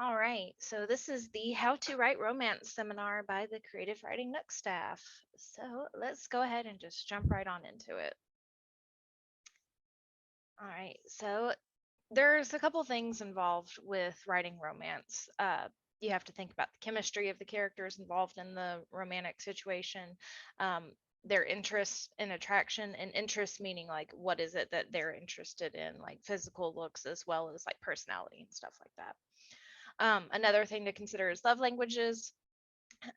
All right, so this is the How to Write Romance seminar by the Creative Writing Nook staff. So let's go ahead and just jump right on into it. All right, so there's a couple things involved with writing romance. You have to think about the chemistry of the characters involved in the romantic situation, um, their interest and attraction, and interest meaning like what is it that they're interested in, like physical looks as well as like personality and stuff like that. Another thing to consider is love languages.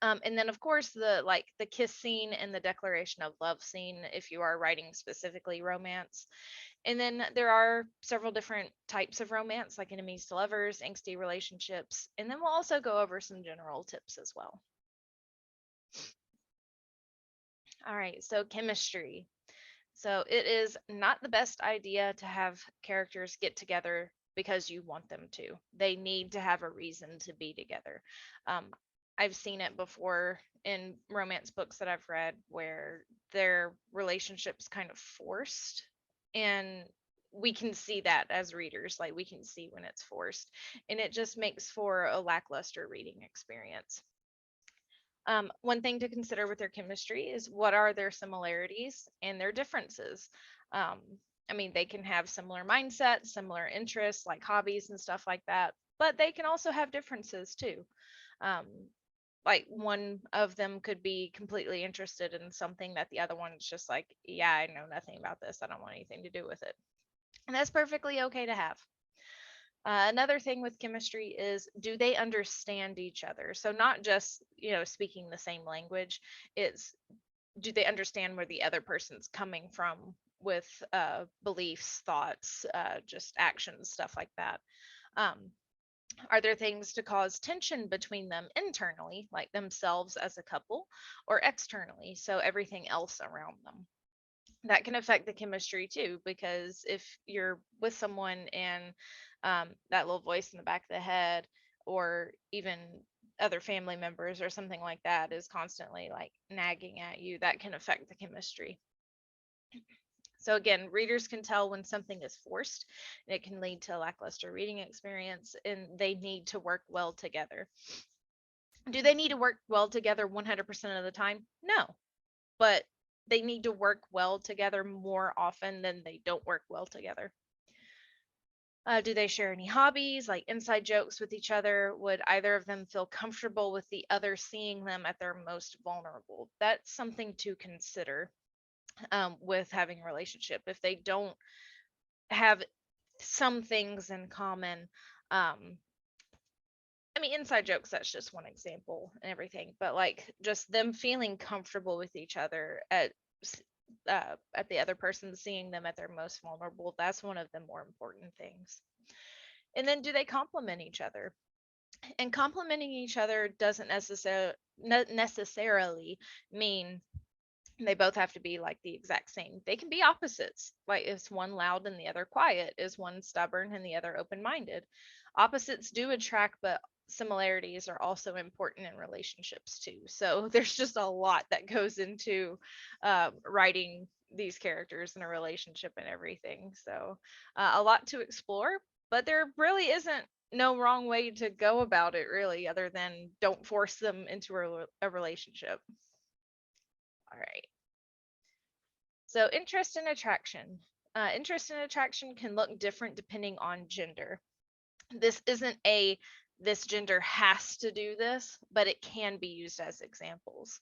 And then of course the kiss scene and the declaration of love scene if you are writing specifically romance. And then there are several different types of romance, like enemies to lovers, angsty relationships, and then we'll also go over some general tips as well. All right, so chemistry. So it is not the best idea to have characters get together because you want them to. They need to have a reason to be together. Um, I've seen it before in romance books that I've read where their relationships kind of forced, and we can see that as readers, like we can see when it's forced, and it just makes for a lackluster reading experience. One thing to consider with their chemistry is what are their similarities and their differences. Um, I mean, they can have similar mindsets, similar interests, like hobbies and stuff like that, but they can also have differences too. Um, like one of them could be completely interested in something that the other one's just like, yeah, I know nothing about this. I don't want anything to do with it. And that's perfectly okay to have. Another thing with chemistry is do they understand each other? So not just, speaking the same language, it's do they understand where the other person's coming from with beliefs, thoughts, just actions, stuff like that. Um, are there things to cause tension between them internally, like themselves as a couple, or externally, so everything else around them? That can affect the chemistry too, because if you're with someone and that little voice in the back of the head, or even other family members or something like that, is constantly like nagging at you, that can affect the chemistry. So again, readers can tell when something is forced, and it can lead to a lackluster reading experience, and they need to work well together. Do they need to work well together 100% of the time? No, but they need to work well together more often than they don't work well together. Do they share any hobbies, like inside jokes with each other? Would either of them feel comfortable with the other seeing them at their most vulnerable? That's something to consider with having a relationship. If they don't have some things in common, um, I mean, inside jokes, that's just one example and everything, but like just them feeling comfortable with each other at the other person seeing them at their most vulnerable, that's one of the more important things. And then do they complement each other? And complimenting each other doesn't necessarily mean they both have to be like the exact same. They can be opposites. Like is one loud and the other quiet? Is one stubborn and the other open-minded? Opposites do attract, but similarities are also important in relationships too. So there's just a lot that goes into writing these characters in a relationship and everything. So a lot to explore, but there really isn't no wrong way to go about it really, other than don't force them into a relationship. All right. So interest and attraction. Interest and attraction can look different depending on gender. This isn't a this gender has to do this, but it can be used as examples.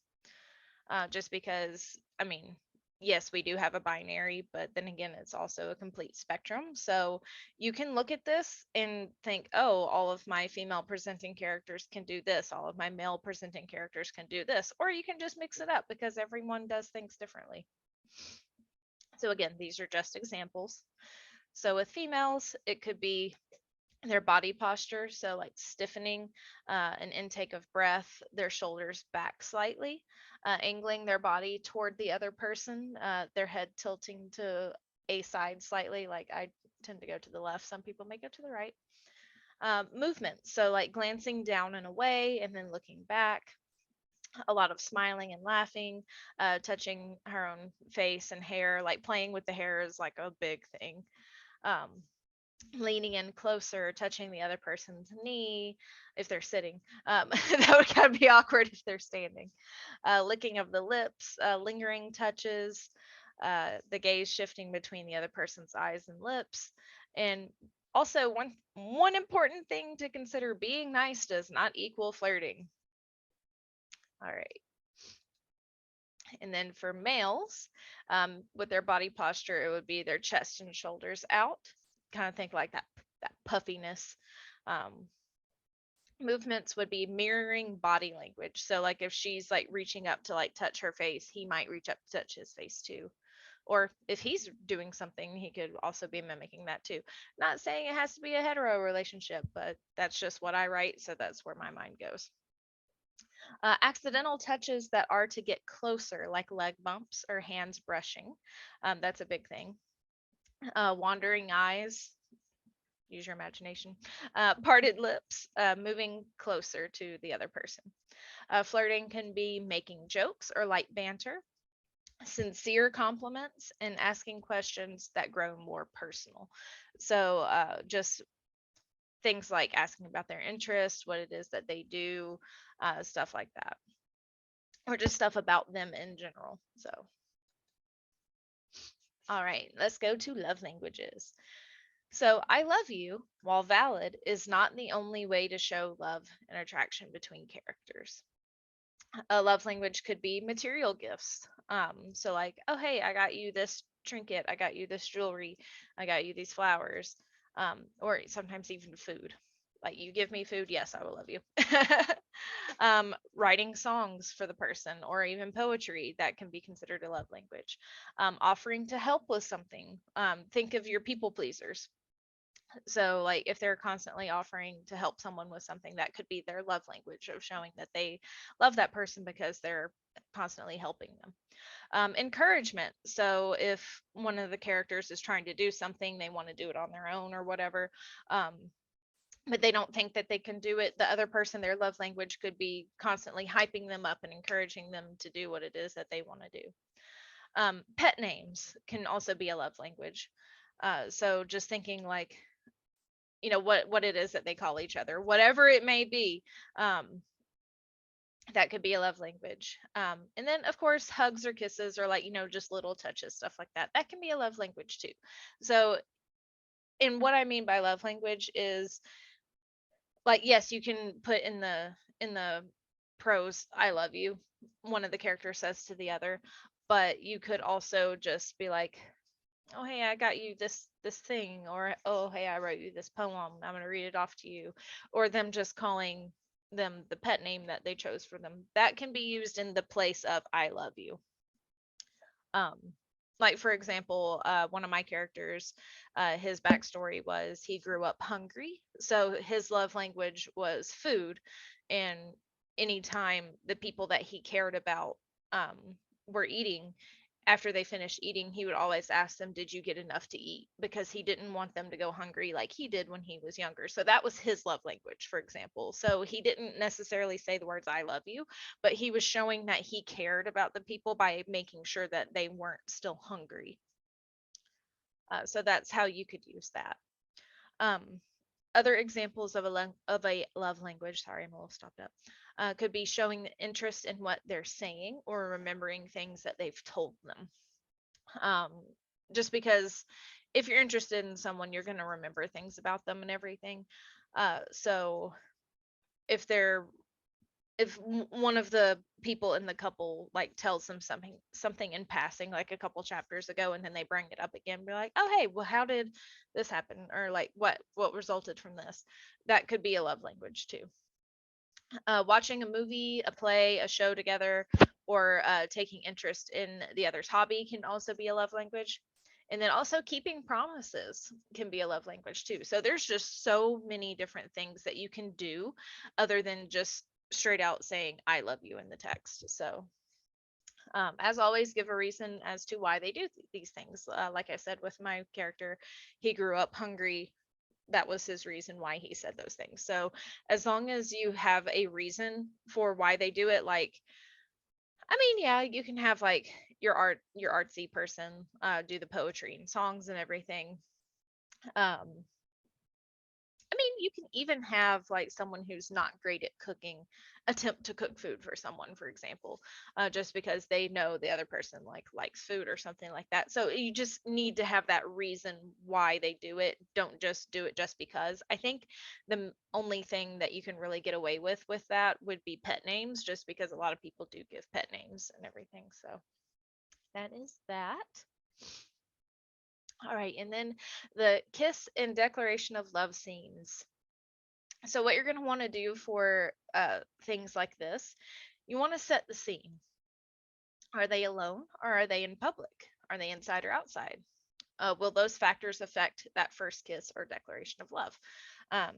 Just because, I mean, yes, we do have a binary, but then again, it's also a complete spectrum. So you can look at this and think, oh, all of my female presenting characters can do this, all of my male presenting characters can do this, or you can just mix it up because everyone does things differently. So again, these are just examples. So with females, it could be their body posture, so like stiffening, an intake of breath, their shoulders back slightly, angling their body toward the other person, their head tilting to a side slightly, like I tend to go to the left, some people may go to the right. Movement, so like glancing down and away and then looking back, a lot of smiling and laughing, touching her own face and hair, like playing with the hair is like a big thing. Um, leaning in closer, touching the other person's knee if they're sitting. That would kind of be awkward if they're standing. Licking of the lips, lingering touches, the gaze shifting between the other person's eyes and lips. And also, one important thing to consider: being nice does not equal flirting. All right. And then for males, with their body posture, it would be their chest and shoulders out. Kind of think like that puffiness. Um, movements would be mirroring body language. So like if she's like reaching up to like touch her face, he might reach up to touch his face too. Or if he's doing something, he could also be mimicking that too. Not saying it has to be a hetero relationship, but that's just what I write, so that's where my mind goes. Accidental touches that are to get closer, like leg bumps or hands brushing. That's a big thing. Wandering eyes, use your imagination. Parted lips, moving closer to the other person. Flirting can be making jokes or light banter, sincere compliments, and asking questions that grow more personal. So, just things like asking about their interests, what it is that they do, stuff like that, or just stuff about them in general. So, all right, let's go to love languages. So, I love you, while valid, is not the only way to show love and attraction between characters. A love language could be material gifts. So like, oh hey, I got you this trinket, I got you this jewelry, I got you these flowers, or sometimes even food. Like you give me food, yes, I will love you. Writing songs for the person, or even poetry, that can be considered a love language. Offering to help with something. Think of your people pleasers. So like if they're constantly offering to help someone with something, that could be their love language of showing that they love that person because they're constantly helping them. Encouragement, so if one of the characters is trying to do something, they want to do it on their own or whatever, um, but they don't think that they can do it, the other person, their love language could be constantly hyping them up and encouraging them to do what it is that they want to do. Pet names can also be a love language. So just thinking like, what it is that they call each other, whatever it may be, that could be a love language. And then of course hugs or kisses, or like, just little touches, stuff like that, that can be a love language too. So, and what I mean by love language is, like, yes, you can put in the pros, I love you, one of the characters says to the other, but you could also just be like, oh hey, I got you this thing, or oh hey, I wrote you this poem, I'm going to read it off to you, or them just calling them the pet name that they chose for them, that can be used in the place of I love you. um like for example, one of my characters, his backstory was he grew up hungry, so his love language was food. And anytime the people that he cared about um were eating, after they finished eating, he would always ask them, did you get enough to eat? Because he didn't want them to go hungry like he did when he was younger. So that was his love language, for example. So he didn't necessarily say the words, I love you, but he was showing that he cared about the people by making sure that they weren't still hungry. So that's how you could use that. Um, Other examples of a love language, sorry, I'm a little stopped up, could be showing interest in what they're saying, or remembering things that they've told them. um, just because if you're interested in someone, you're going to remember things about them and everything. So if they're if one of the people in the couple like tells them something in passing, like a couple chapters ago, and then they bring it up again, be like, oh hey, well how did this happen, or like what resulted from this, that could be a love language too. Watching a movie, a play, a show together, or taking interest in the other's hobby can also be a love language. And then also keeping promises can be a love language too. So there's just so many different things that you can do other than just straight out saying, I love you in the text. So, as always, give a reason as to why they do these things. Like I said, with my character, he grew up hungry, that was his reason why he said those things. So as long as you have a reason for why they do it, like, I mean, yeah, you can have like your artsy person do the poetry and songs and everything. Um you can even have like someone who's not great at cooking attempt to cook food for someone, for example, just because they know the other person like likes food or something like that. So you just need to have that reason why they do it. Don't just do it just because. I think the only thing that you can really get away with that would be pet names, just because a lot of people do give pet names and everything. So that is that. All right, and then the kiss and declaration of love scenes. So what you're going to want to do for things like this, you want to set the scene. Are they alone or are they in public? Are they inside or outside? Will those factors affect that first kiss or declaration of love? Um,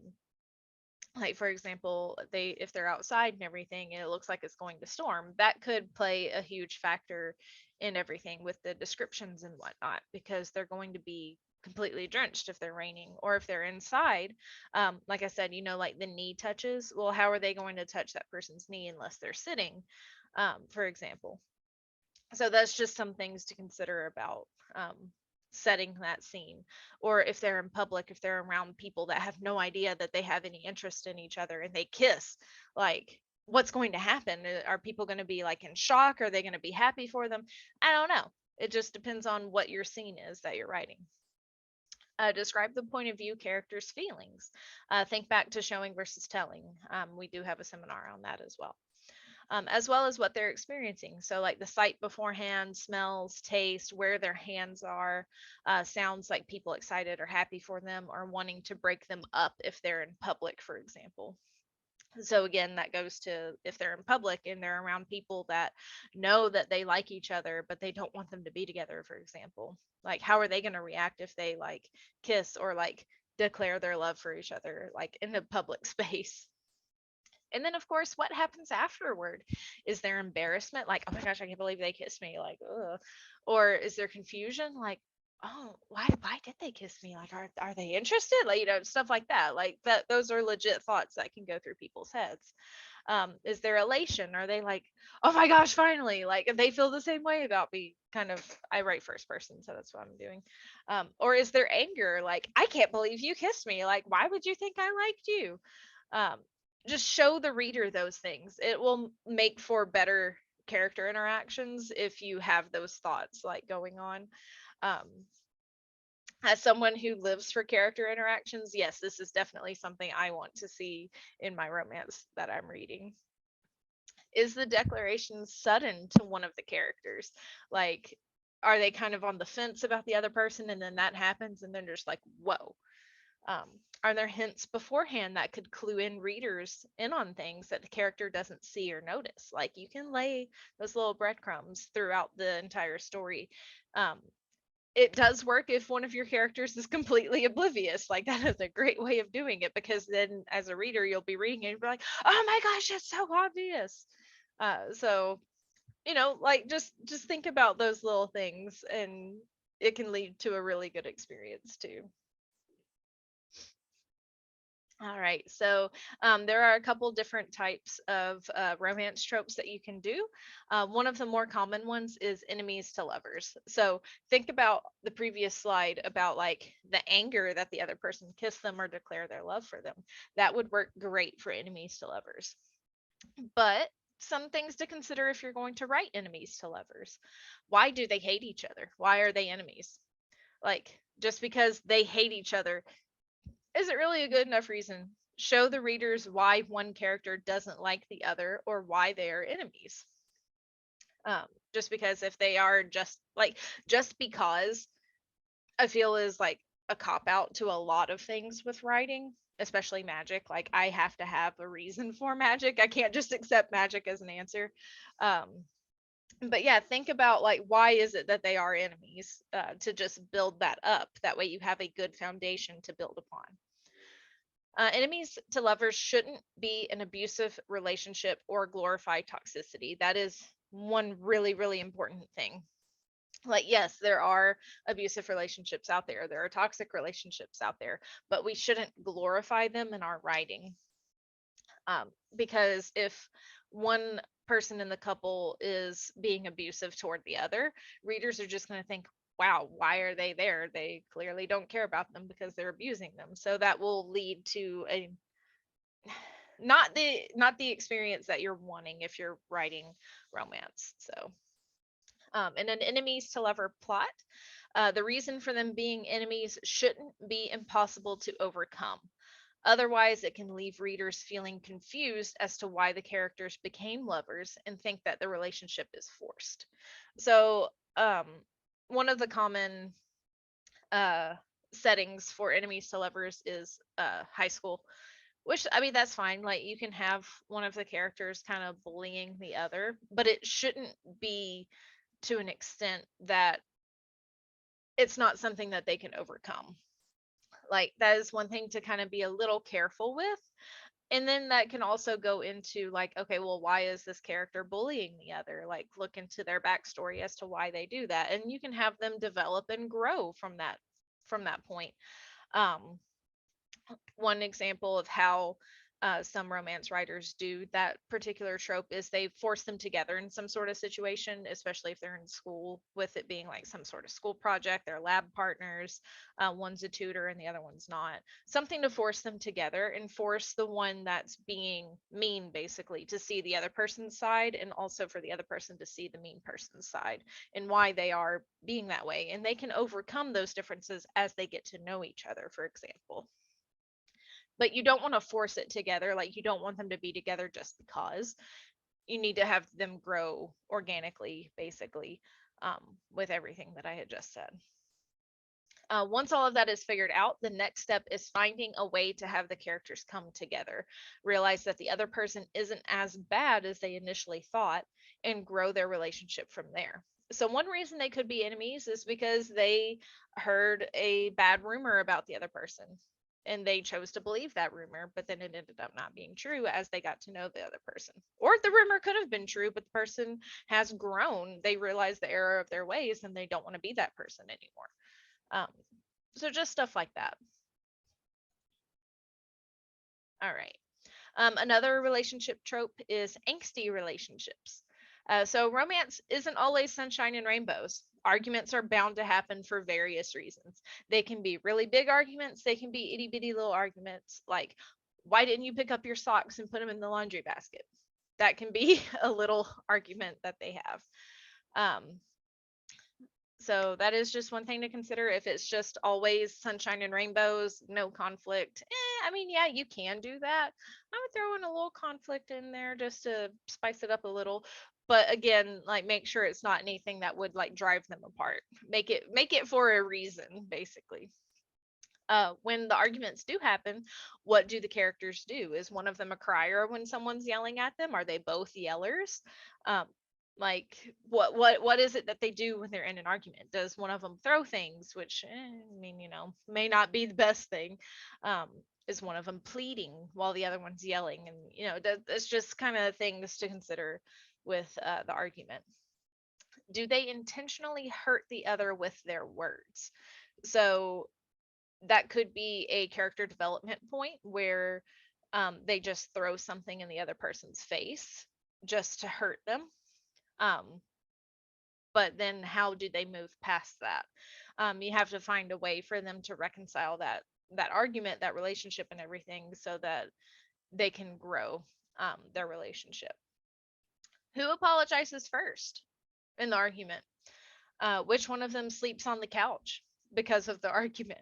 like for example, they if they're outside and everything and it looks like it's going to storm, that could play a huge factor in everything with the descriptions and whatnot, because they're going to be completely drenched if they're raining. Or if they're inside, like I said, like the knee touches, well, how are they going to touch that person's knee unless they're sitting, for example? So that's just some things to consider about setting that scene. Or if they're in public, if they're around people that have no idea that they have any interest in each other and they kiss, like what's going to happen? Are people going to be like in shock? Are they going to be happy for them? I don't know. It just depends on what your scene is that you're writing. Describe the point of view character's feelings. Think back to showing versus telling. We do have a seminar on that as well. As well as what they're experiencing. So, like the sight beforehand, smells, taste, where their hands are, sounds like people excited or happy for them or wanting to break them up if they're in public, for example. So, again, that goes to if they're in public and they're around people that know that they like each other, but they don't want them to be together, for example. Like, how are they going to react if they like kiss or like declare their love for each other, like in a public space? And then, of course, what happens afterward? Is there embarrassment? Like, oh my gosh, I can't believe they kissed me. Like, ugh. Or is there confusion? Like, oh, why did they kiss me? Like, are they interested? Like, stuff like that. Like that, those are legit thoughts that can go through people's heads. Is there elation? Are they like, oh my gosh, finally? Like, they feel the same way about me. Kind of, I write first person, so that's what I'm doing. Or is there anger? Like, I can't believe you kissed me. Like, why would you think I liked you? Um, just show the reader those things. It will make for better character interactions if you have those thoughts like going on. Um, as someone who lives for character interactions, yes, this is definitely something I want to see in my romance that I'm reading. Is the declaration sudden to one of the characters? Like, are they kind of on the fence about the other person and then that happens and then just like, whoa? Um, are there hints beforehand that could clue in readers in on things that the character doesn't see or notice? Like you can lay those little breadcrumbs throughout the entire story. Um, it does work if one of your characters is completely oblivious. Like that is a great way of doing it, because then as a reader, you'll be reading it and be like, oh my gosh, it's so obvious. So like just think about those little things and it can lead to a really good experience too. All right, so there are a couple different types of romance tropes that you can do. One of the more common ones is enemies to lovers. So think about the previous slide about like the anger that the other person kissed them or declare their love for them. That would work great for enemies to lovers. But some things to consider if you're going to write enemies to lovers. Why do they hate each other? Why are they enemies? Like just because they hate each other, is it really a good enough reason? Show the readers why one character doesn't like the other or why they are enemies. Just because if they are just because, I feel is like a cop out to a lot of things with writing, especially magic. Like I have to have a reason for magic. I can't just accept magic as an answer. Um, but yeah, think about like why is it that they are enemies, to just build that up. That way you have a good foundation to build upon. Enemies to lovers shouldn't be an abusive relationship or glorify toxicity. That is one really, really important thing. Like, yes, there are abusive relationships out there, there are toxic relationships out there, but we shouldn't glorify them in our writing. Because if one person in the couple is being abusive toward the other, readers are just going to think, wow, why are they there? They clearly don't care about them because they're abusing them. So that will lead to a not the experience that you're wanting if you're writing romance. So in an enemies to lover plot, the reason for them being enemies shouldn't be impossible to overcome. Otherwise, it can leave readers feeling confused as to why the characters became lovers and think that the relationship is forced. So, one of the common uh, settings for enemies to lovers is high school, which I mean, that's fine. Like, you can have one of the characters kind of bullying the other, but it shouldn't be to an extent that it's not something that they can overcome. Like, that is one thing to kind of be a little careful with. And then that can also go into like, okay, well, why is this character bullying the other? Like, look into their backstory as to why they do that, and you can have them develop and grow from that point. um One example of how some romance writers do that particular trope is they force them together in some sort of situation, especially if they're in school, with it being like some sort of school project. They're lab partners. One's a tutor and the other one's not. Something to force them together and force the one that's being mean basically to see the other person's side, and also for the other person to see the mean person's side and why they are being that way. And they can overcome those differences as they get to know each other, for example. But you don't want to force it together. Like, you don't want them to be together just because. You need to have them grow organically, basically, with everything that I had just said. Once all of that is figured out, the next step is finding a way to have the characters come together, realize that the other person isn't as bad as they initially thought, and grow their relationship from there. So, one reason they could be enemies is because they heard a bad rumor about the other person and they chose to believe that rumor, but then it ended up not being true as they got to know the other person. Or the rumor could have been true, but the person has grown. They realize the error of their ways and they don't want to be that person anymore. Um, so just stuff like that. All right. Another relationship trope is angsty relationships. So romance isn't always sunshine and rainbows. Arguments are bound to happen for various reasons. They can be really big arguments. They can be itty bitty little arguments like, why didn't you pick up your socks and put them in the laundry basket? That can be a little argument that they have. Um, So that is just one thing to consider. If it's just always sunshine and rainbows, no conflict, I mean, yeah, you can do that. I would throw in a little conflict in there just to spice it up a little. But again, like, make sure it's not anything that would like drive them apart. Make it for a reason, basically. When the arguments do happen, what do the characters do? Is one of them a crier when someone's yelling at them? Are they both yellers? Um, like, what is it that they do when they're in an argument? Does one of them throw things, which I mean, may not be the best thing? Um, is one of them pleading while the other one's yelling? And that's just kind of things to consider with the argument. Do they intentionally hurt the other with their words? So that could be a character development point where they just throw something in the other person's face just to hurt them. Um, but then how do they move past that? You have to find a way for them to reconcile that argument, that relationship, and everything, so that they can grow their relationship. Who apologizes first in the argument? Which one of them sleeps on the couch because of the argument?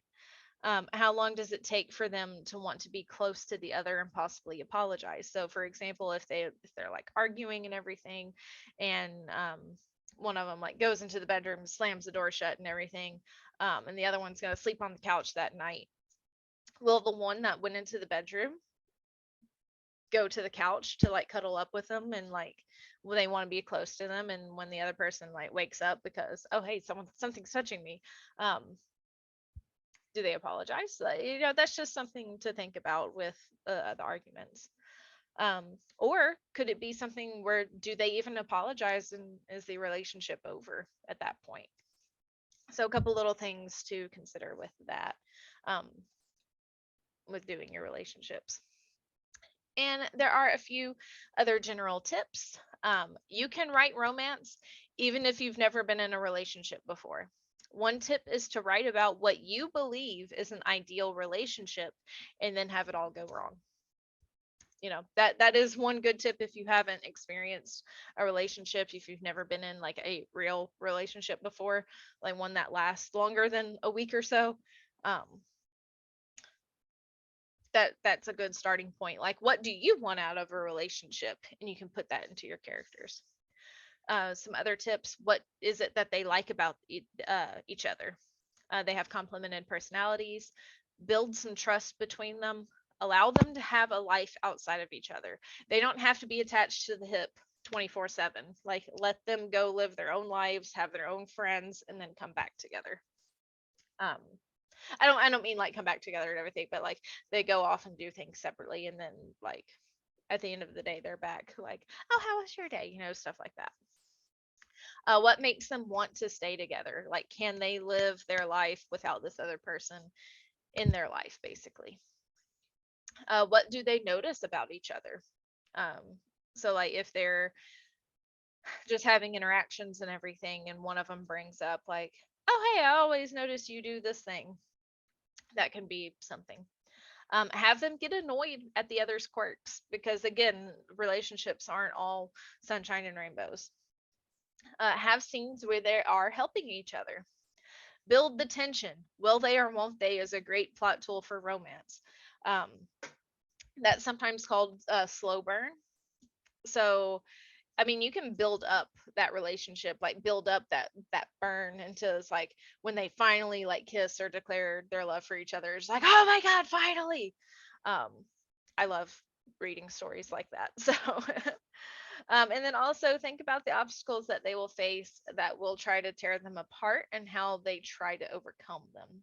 How long does it take for them to want to be close to the other and possibly apologize? So, for example, if they're like arguing and everything, and one of them like goes into the bedroom, slams the door shut and everything, and the other one's gonna sleep on the couch that night, will the one that went into the bedroom go to the couch to like cuddle up with them, and like, will they want to be close to them? And when the other person like wakes up because, oh hey, something's touching me, um do they apologize? That's just something to think about with the arguments. Or could it be something where, do they even apologize, and is the relationship over at that point? So a couple little things to consider with that, um, with doing your relationships. And there are a few other general tips. You can write romance even if you've never been in a relationship before. One tip is to write about what you believe is an ideal relationship and then have it all go wrong. That is one good tip if you haven't experienced a relationship, if you've never been in like a real relationship before, like one that lasts longer than a week or so. um that's a good starting point. Like, what do you want out of a relationship, and you can put that into your characters. Some other tips: what is it that they like about each other? They have complemented personalities. Build some trust between them. Allow them to have a life outside of each other. They don't have to be attached to the hip 24/7. Like, let them go live their own lives, have their own friends, and then come back together. Um, I don't mean like come back together and everything, but like they go off and do things separately, and then like at the end of the day they're back like, oh, how was your day? Stuff like that. What makes them want to stay together? Like, can they live their life without this other person in their life, basically? What do they notice about each other? So like if they're just having interactions and everything, and one of them brings up like, oh, hey, I always notice you do this thing, that can be something. Have them get annoyed at the other's quirks, because again, relationships aren't all sunshine and rainbows. Have scenes where they are helping each other. Build the tension. Will they or won't they is a great plot tool for romance. Um, that's sometimes called slow burn. So, I mean, you can build up that relationship, like build up that burn into it's like when they finally like kiss or declare their love for each other. It's like, oh my god, finally. Um, I love reading stories like that. So, and then also think about the obstacles that they will face that will try to tear them apart and how they try to overcome them.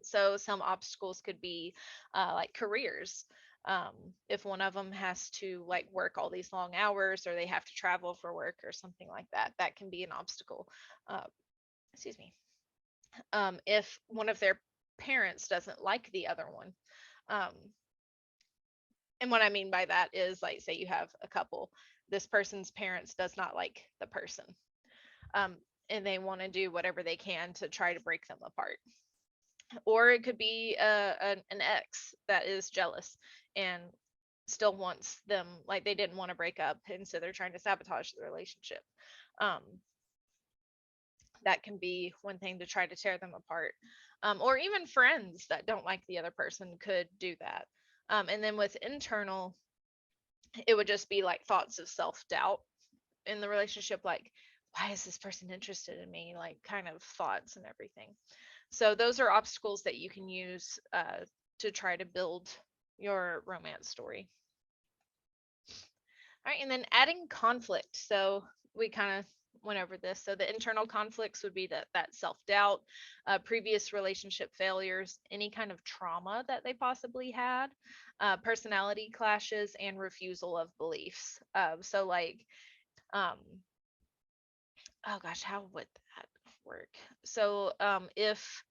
So some obstacles could be like careers. Um, if one of them has to like work all these long hours, or they have to travel for work or something like that, that can be an obstacle. Uh, excuse me. If one of their parents doesn't like the other one, um, and what I mean by that is like, say you have a couple, this person's parents does not like the person, um, and they want to do whatever they can to try to break them apart. Or it could be an ex that is jealous and still wants them, like they didn't want to break up, and so they're trying to sabotage the relationship. um, that can be one thing to try to tear them apart. Or even friends that don't like the other person could do that. And then with internal, it would just be like thoughts of self-doubt in the relationship, like, why is this person interested in me, like kind of thoughts and everything. So those are obstacles that you can use to try to build your romance story. All right, and then adding conflict. So we kind of went over this. So the internal conflicts would be that self-doubt, previous relationship failures, any kind of trauma that they possibly had, personality clashes, and refusal of beliefs. So like, um, oh gosh, how would that work? So if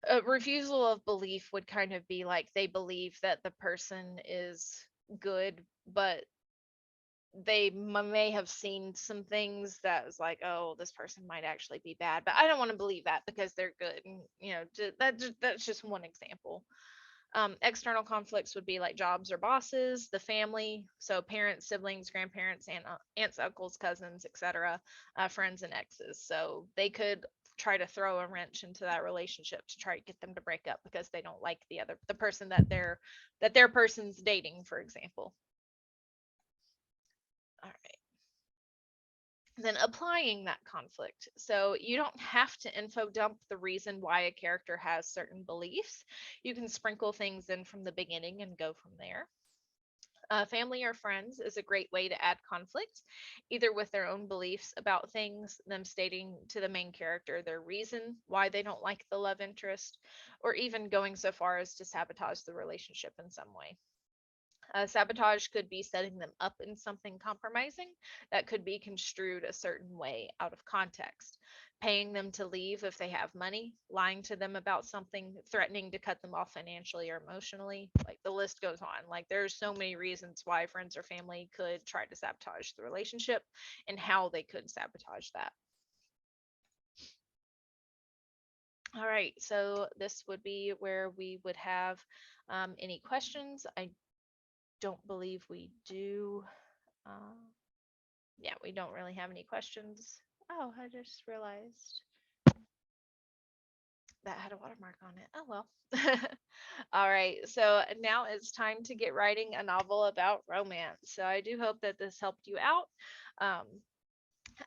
a refusal of belief would kind of be like they believe that the person is good, but they may have seen some things that was like, oh, this person might actually be bad, but I don't want to believe that because they're good. And that's just one example. External conflicts would be like jobs or bosses, the family, so parents, siblings, grandparents, and aunts, uncles, cousins, etc., friends and exes. So they could try to throw a wrench into that relationship to try to get them to break up because they don't like the person that their person's dating, for example. All right. Then applying that conflict. So you don't have to info dump the reason why a character has certain beliefs. You can sprinkle things in from the beginning and go from there. Family or friends is a great way to add conflict, either with their own beliefs about things, them stating to the main character their reason why they don't like the love interest, or even going so far as to sabotage the relationship in some way. Sabotage could be setting them up in something compromising that could be construed a certain way out of context. Paying them to leave if they have money, lying to them about something, threatening to cut them off financially or emotionally. Like the list goes on. Like there's so many reasons why friends or family could try to sabotage the relationship and how they could sabotage that. All right, so this would be where we would have any questions. I don't believe we do. Uh, yeah, we don't really have any questions. Oh, I just realized that had a watermark on it. Oh well. All right, so now it's time to get writing a novel about romance. So I do hope that this helped you out. Um,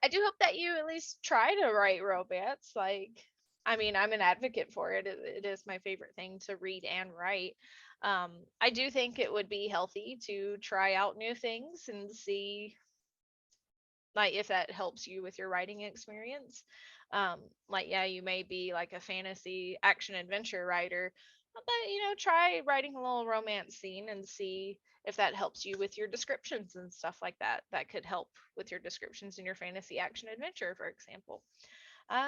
I do hope that you at least try to write romance. Like, I mean, I'm an advocate for it. It is my favorite thing to read and write. I do think it would be healthy to try out new things and see like if that helps you with your writing experience. Like yeah, you may be like a fantasy action adventure writer, but try writing a little romance scene and see if that helps you with your descriptions and stuff like that. That could help with your descriptions in your fantasy action adventure, for example.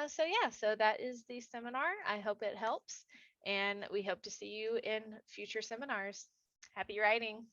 So yeah, so that is the seminar. I hope it helps, and we hope to see you in future seminars. Happy writing.